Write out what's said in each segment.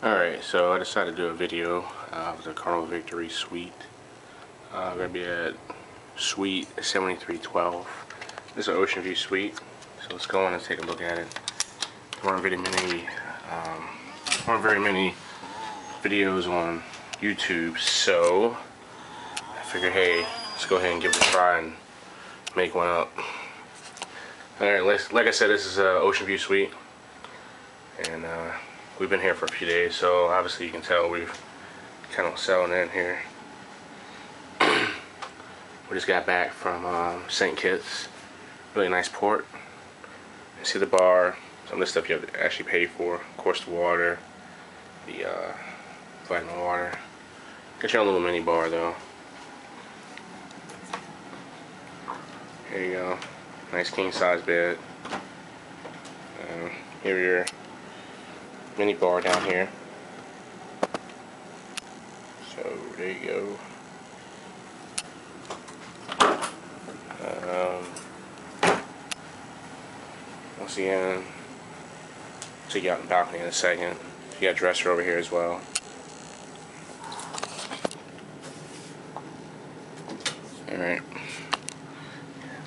Alright, so I decided to do a video of the Carnival Victory Suite. I'm going to be at Suite 7312. This is an ocean view suite, so let's go on and take a look at it. There weren't very many videos on YouTube, so I figured, hey, let's go ahead and give it a try and make one up. Alright, like I said, this is an ocean view suite, and we've been here for a few days, so obviously you can tell we've kind of settling in here. We just got back from St. Kitts. Really nice port. You see the bar, some of this stuff you have to actually pay for. Of course, the water, the vitamin water. Got your own little mini bar though. Here you go. Nice king size bed. Here your mini bar down here. So there you go. Once again, take you out in the balcony in a second. You got a dresser over here as well. Alright.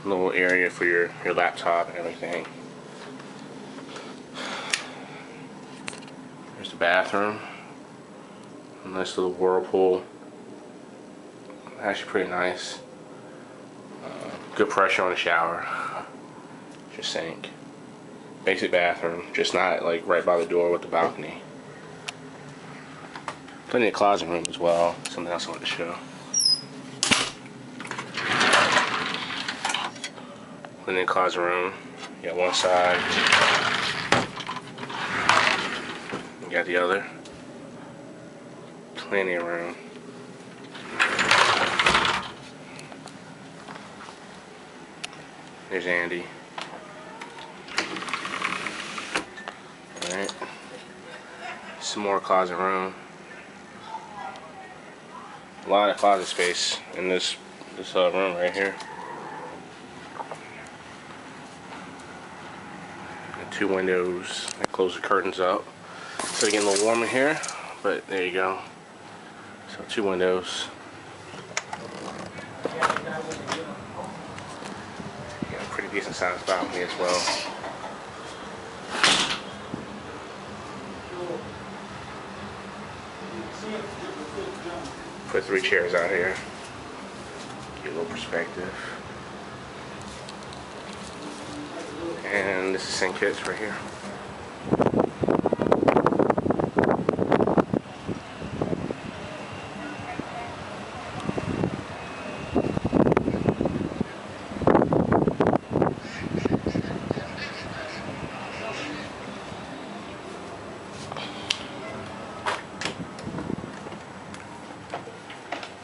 Little area for your laptop and everything. There's the bathroom. A nice little whirlpool. Actually pretty nice. Good pressure on the shower. Just sink. Basic bathroom, just not like right by the door with the balcony. Plenty of closet room as well. Something else I wanted to show. Plenty of closet room. You got one side. You got the other. Plenty of room. There's Andy. Alright. Some more closet room. A lot of closet space in this room right here. And two windows that close the curtains up. So it's getting a little warm in here, but there you go. So two windows. Got a pretty decent sized balcony as well. Put 3 chairs out here. Get a little perspective. And this is St. Kitts right here.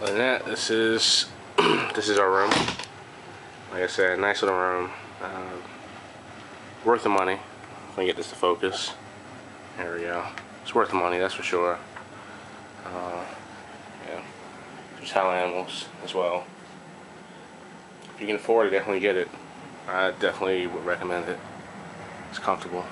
Other than that, this is our room. Like I said, nice little room. Worth the money. If I can get this to focus. There we go. It's worth the money, that's for sure. Yeah. There's howl animals as well. If you can afford it, definitely get it. I definitely would recommend it. It's comfortable.